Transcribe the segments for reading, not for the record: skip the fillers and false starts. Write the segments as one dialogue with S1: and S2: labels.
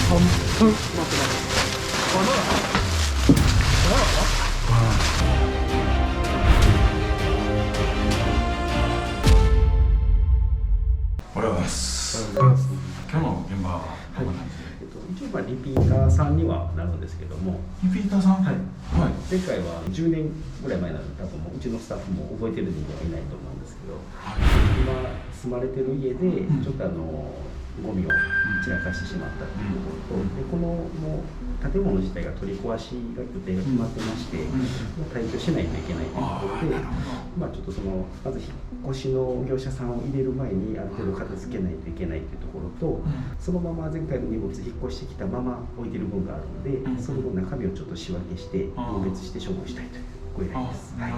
S1: 3分待ってます。まだ
S2: おはようございます。今日の現場はどんな感じで？
S3: 一応リピーターさんにはなるんですけども、
S2: リピーターさん？
S3: はい、
S2: はい。
S3: 前回は10年ぐらい前なので、多分もううちのスタッフも覚えてる人間はいないと思うんですけど、
S2: はい、
S3: 今住まれてる家でちょっとゴミを散らかしてしまったというところと、でこのもう建物自体が取り壊しが予定が決まってまして、退去しないといけないということで、ちょっとまず引っ越しの業者さんを入れる前にある程度片付けないといけないというところと、そのまま前回の荷物引っ越してきたまま置いてる分があるので、その中身をちょっと仕分けして分別して処分したいというご依頼です。はい、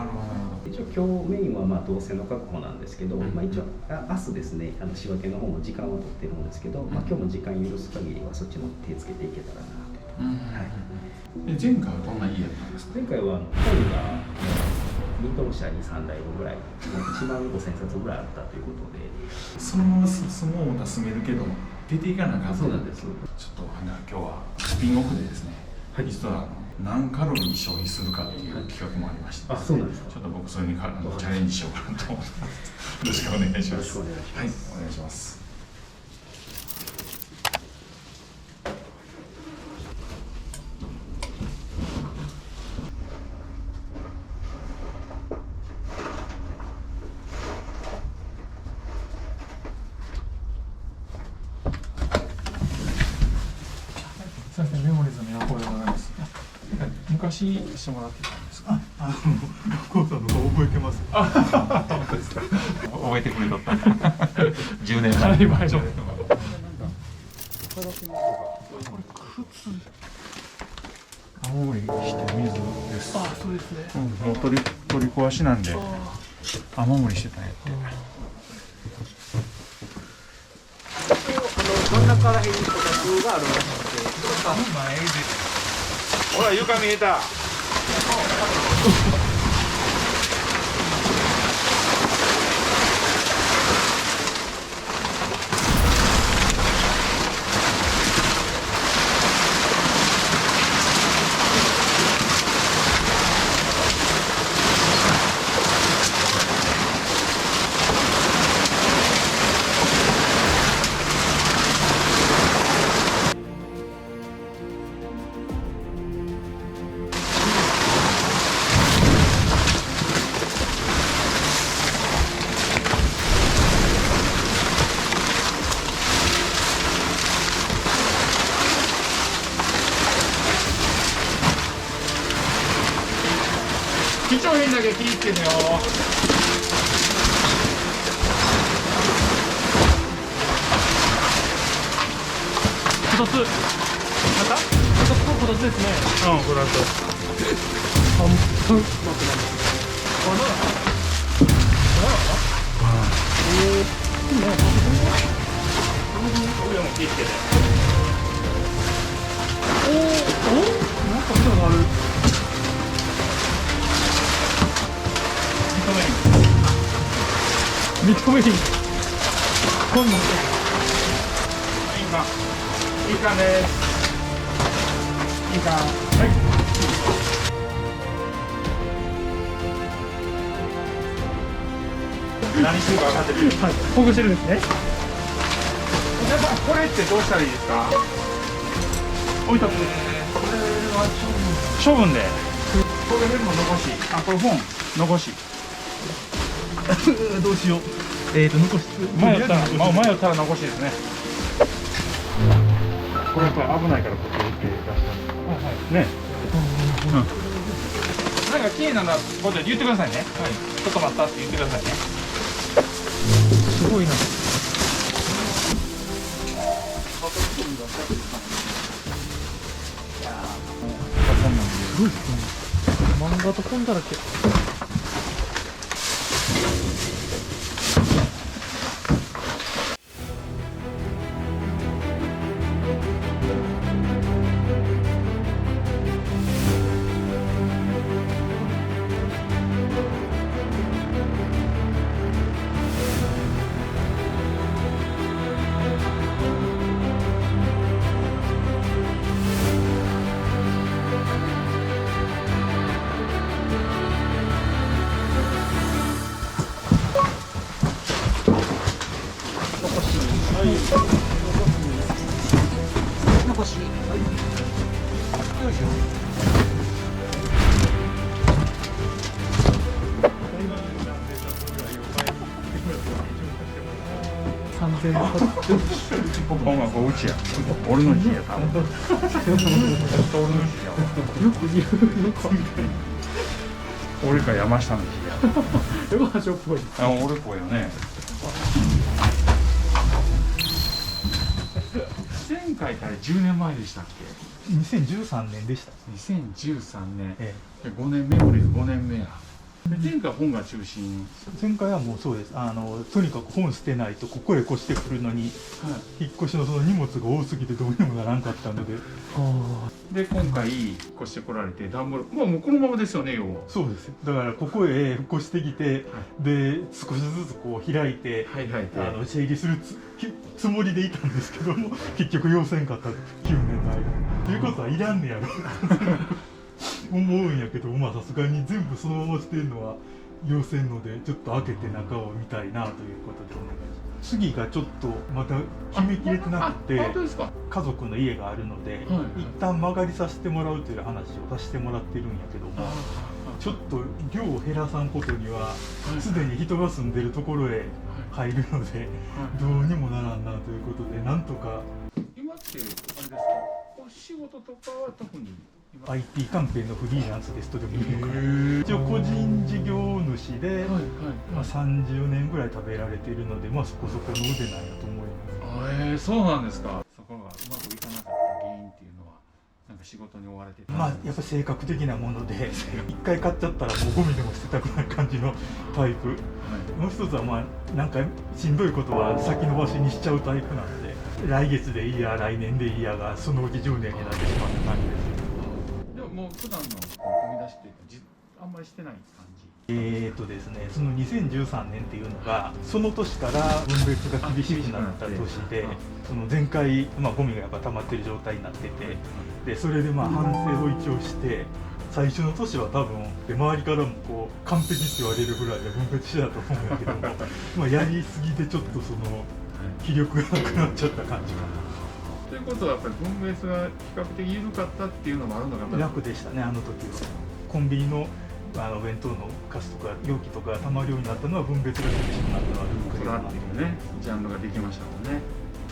S3: 一応今日メインは動線の確保なんですけど、一応明日ですね仕分けの方も時間は取ってるんですけど、今日も時間許す限りはそっちの手つけていけたらなというところで。
S2: 前回はどんな家だったんですか？
S3: 前回は本がミートの社に3台分ぐらい1万5000冊ぐらいあったということで、
S2: そのまま住もうと住めるけど出ていかなかった。
S3: そうなんです。
S2: ちょっと今日はスピンオフでですね、実は何カロリー消費するかっていう企画もありまして、
S3: そうなんですか。
S2: ちょっと僕それにチャレンジしようかなと思ってます。よろしくお願いします。
S3: よろしくお願いします。
S2: はい、お願いします。すみません、メモリーズの横でございます。昔してもらってたんですか？
S1: コウさんの顔覚えてます。
S2: 本当ですか？覚えてくれとった。10年前の。青森して水です。
S1: そうですね。
S2: もう取り壊しなんで雨漏りしてたんやって。
S1: 真ん中ら辺にこたつがあるらしくて、
S2: ほら床見えた。貴重品だけ気ぃつけてよ。
S1: こたつ。また？こたつですね。
S2: これだと。
S1: 3分待ってます。
S2: 上も気ぃつけて。
S1: なんか見たことある。認めに今度
S2: いいかです。いいか。はい。何するか分かってる。
S1: はい、ほぐしてるんですね。
S2: 皆さんこれってどうしたらいいですか？置いとく。これは処分で。これも残し。これ本残し。
S1: どうしよう。残し。
S2: 迷ったら残しですね。これやっぱり危ないからこっち置いて出したね。なんか綺麗なのこで言ってくださいね。はい。ちょっと待ったって言ってくださいね。
S1: すごいな。すごいですね。漫画と本だらけ。残し。はい。よいしょ。3000
S2: ここがこううちや。俺の家や多分。
S1: よく言うのか。
S2: 俺か山下の家や。
S1: 山下っぽい。
S2: あ、俺っぽいよね。前回から10年前でしたっけ
S1: 2013年でした。
S2: 2013年、
S1: え
S2: 5年目、俺5年目や。前回本が中心。
S1: 前回はもうそうです。とにかく本捨てないとここへ越してくるのに、引っ越しのその荷物が多すぎてどうにもならんかったので。
S2: で今回越してこられて段ボール、もうこのままですよね、要は。
S1: そうです。だからここへ越してきて、で少しずつこう開いて、整理するつもりでいたんですけども、結局要せんかった9年の間。ということはいらんねやろ思うんやけど、まあさすがに全部そのまま捨てるのは要せんので、ちょっと開けて中を見たいなということでお願いします。次がちょっとまた決めきれてなくて、家族の家があるので、一旦曲がりさせてもらうという話をさせてもらってるんやけども、ちょっと量を減らさんことにはすでに人が住んでるところへ入るので、どうにもならんなということで、なんとか。
S2: 今ってあれですか、お仕事とかは特に
S1: IT 関係のフリーランスですとでもいいのかな。一応個人事業主で、30年ぐらい食べられているので、まあそこそこの腕なんやと思います。
S2: そうなんですか。そこがうまくいかなかった原因っていうのは、なんか仕事に追われてた。
S1: まあやっぱ性格的なもので、一回買っちゃったらもうゴミでも捨てたくない感じのタイプ。もう一つはまあなんかしんどいことは先延ばしにしちゃうタイプなんで、来月でいいや来年でいいやがそのうち10年になってしまった感じです。
S2: もう普段のゴミ出しっていうかあんまりしてない感じ。
S1: ですね、その2013年っていうのがその年から分別が厳しくなった年で、その前回、ゴミがやっぱ溜まってる状態になってて、でそれで反省を一応して、最初の年は多分で周りからもこう完璧って言われるぐらいで分別してたと思うんだけどもやりすぎてちょっとその気力がなくなっちゃった感じかな。
S2: ということはやっぱり分別が比較的緩かったっていうのもあるのかな。
S1: 楽でしたね、あの時は。コンビニのお弁当のカスとか容器とかたまるようになったのは分別が厳しくなったのはルークだ
S2: っていうね、ジャンルができましたもんね。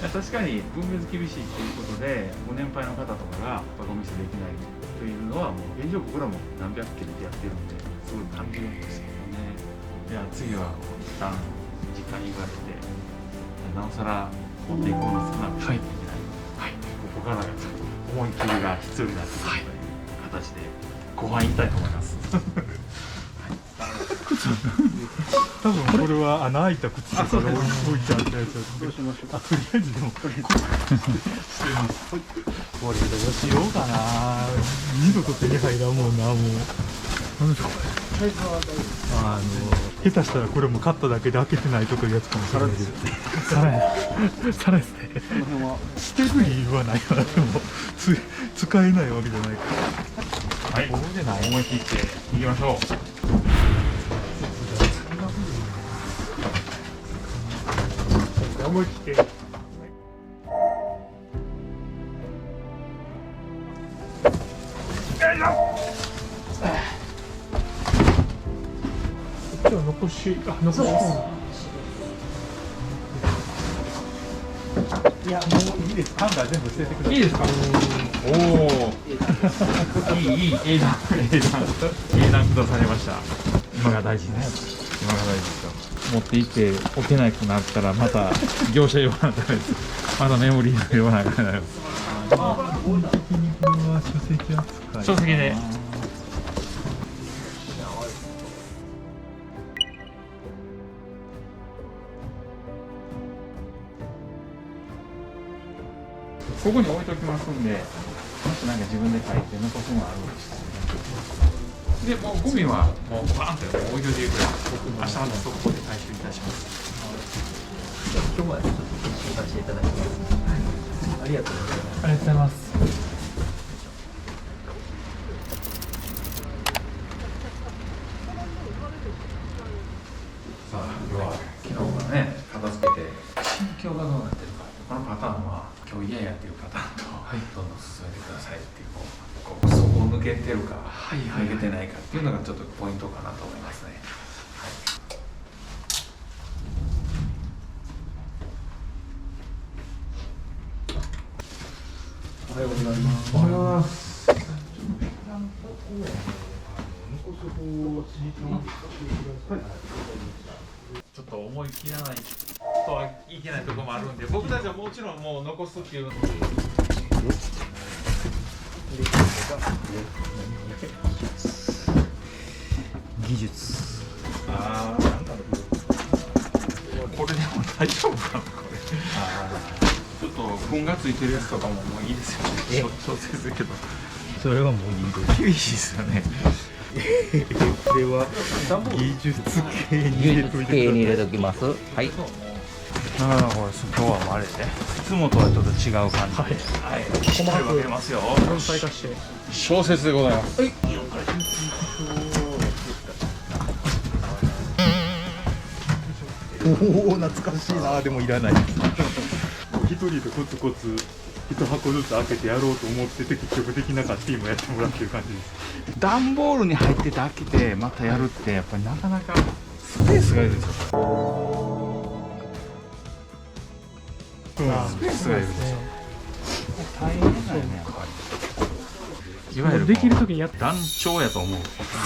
S2: 確かに分別厳しいということで、ご年配の方とかがゴミ捨てできないというのはもう現状僕らも何百件でやってるんで、すごい感じるんですけどね。いや次は一旦実家に行かれて、なおさら持っていくもの少なくしないといけない。ここからが思い切りが必要になってくるという形で後半行きたいと思います。
S1: 多分これは穴開いた靴とかが置いてあったやつだと。どうしましょうか。とりあえずでもこれしてます。これどうしようかな。二度と手に入らんもんな、もう。なんでしょう。下手したらこれも買っただけで開けてないとかいうやつかもしれないけど。さらですね。捨てる理由はないから、でも使えないわけじゃないから。
S2: はい、思い切っていきましょう。
S1: 思い切って。残し。いや、もういいです。ハンガー全部捨ててください。
S2: いいですか。おお。いい英断下されました。今が大事です。今が大事ですよ。持って行って置けなくなったらまた業者用なんだめです。まだメモリーのような感じになります。
S1: 本的にこれは書籍扱い。
S2: 書籍で。ここに置いときますんで、もしなんか自分で書いて残すものあるんですで、もうゴミはもうバーンって置いといてくれ。明日またそこで回収いたします。
S3: 今日はちょっと紹介していただきます。ありがとうございます。
S1: ありがとうございます。
S2: さあ、要は昨日からね、片付けて心境がどうなってるか。このパターンは今日家屋やってる方と、どんどん進めてくださいっていうこうそこを抜けてるか、抜けてないかっていうのがちょっとポイントかなと思いますね。
S1: おはようございます。おはようございます。
S2: ちょっと思い切らないとはいけないところもあるんで、僕たちはもちろんもう残すっていうの
S1: 技術。
S2: ああ、なんだろう。これでも大丈夫かな、これ。ちょっと糞がついてるやつとかももういいですよね。調整するけど。
S1: それはもういいです。
S2: 厳しいですよね。
S1: これは技術系に入れといて。
S4: に入れときます。はい。
S1: ああ、これ今日はあれで、いつもとはちょっと違う感じで。
S2: はい。しっかり分けますよ。
S1: 4歳化して。
S2: 小説でございます。はい。
S1: おお、懐かしいな。でもいらない。一人でコツコツ一箱ずつ開けてやろうと思ってて結局できなかった今やってもらってる感じです。
S2: 段ボールに入ってて開けてまたやるってやっぱりなかなかスペースがいるんですよ。スペースがいるんですよ。大変だよね、やっぱり。いわゆる
S1: できる時にやっ
S2: 団長やと思う。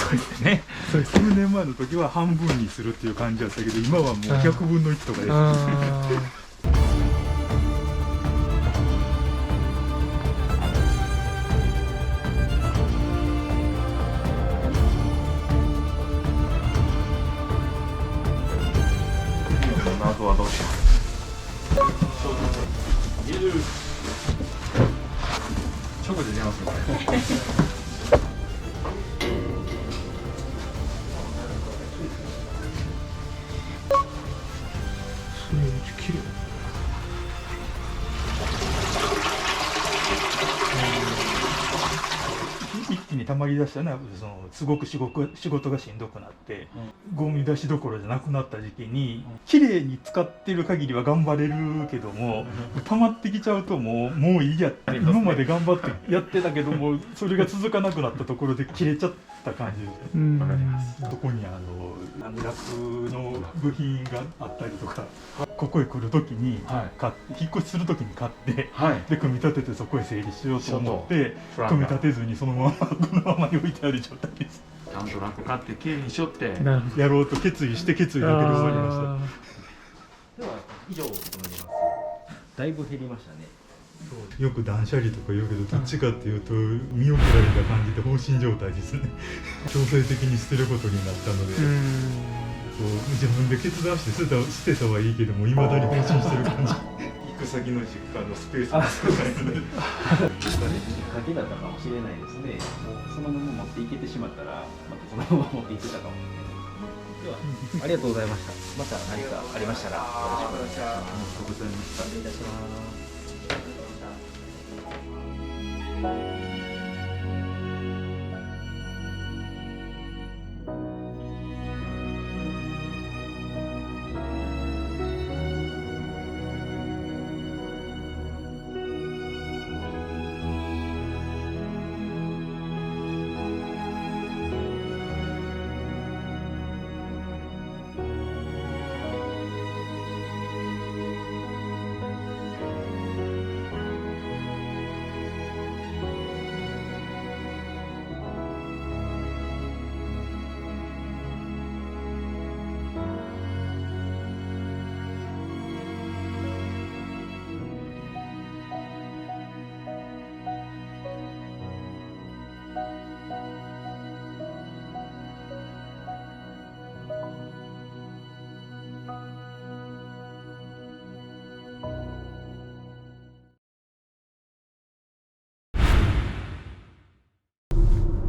S2: そうですね。
S1: それ数年前の時は半分にするっていう感じだったけど、今はもう100分の1とかです。
S2: 謎はどうしよう。直で出ますね、これ。
S1: 綺麗。一気に溜まりだしたのはすごく仕事がしんどくなって、ゴミ出しどころじゃなくなった時期に綺麗に使ってる限りは頑張れるけども、溜まってきちゃうともういいやって、今まで頑張ってやってたけどもそれが続かなくなったところで切れちゃった感じです。わかります。そこにラックの部品があったりとか、ここへ来る時に引っ越しする時に買って、で組み立ててそこへ整理しようと思って組み立てずにそのままこのままに置いてある状態です。
S2: ちゃんとラック買ってきれいにしよって
S1: やろうと決意して決意だけで終わりました。
S3: では以上となります。だいぶ減りましたね。
S1: よく断捨離とか言うけど、どっちかっていうと見送られた感じで放心状態ですね。強制的に捨てることになったので、自分で決断して捨てたはいいけども、いまだに放心してる感じ。行く先の実家のスペースが少ないので。
S3: だけだったかもしれないですね。もうそのまま持っていけてしまったら、またそのまま持っていけたかも。では、ありがとうございました。また何かありましたらよろしくお願いします。ありがとうございました。失礼いたします。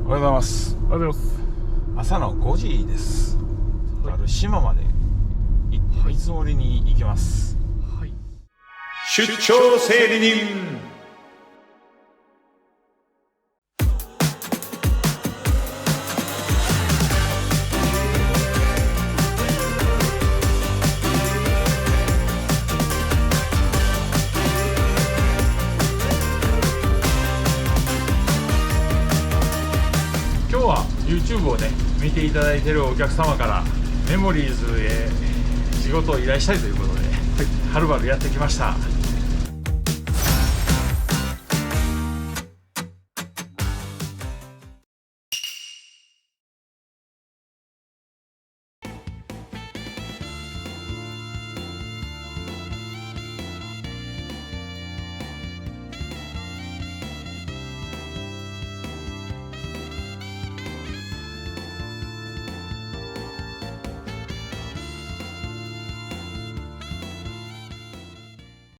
S2: おはようございます。
S1: おはようございます。
S2: 朝の5時です。ある島まで見積もりに行きます。
S1: はい。
S2: 出張整理人。YouTube をね見ていただいているお客様からメモリーズへ仕事を依頼したいということで、はるばるやってきました。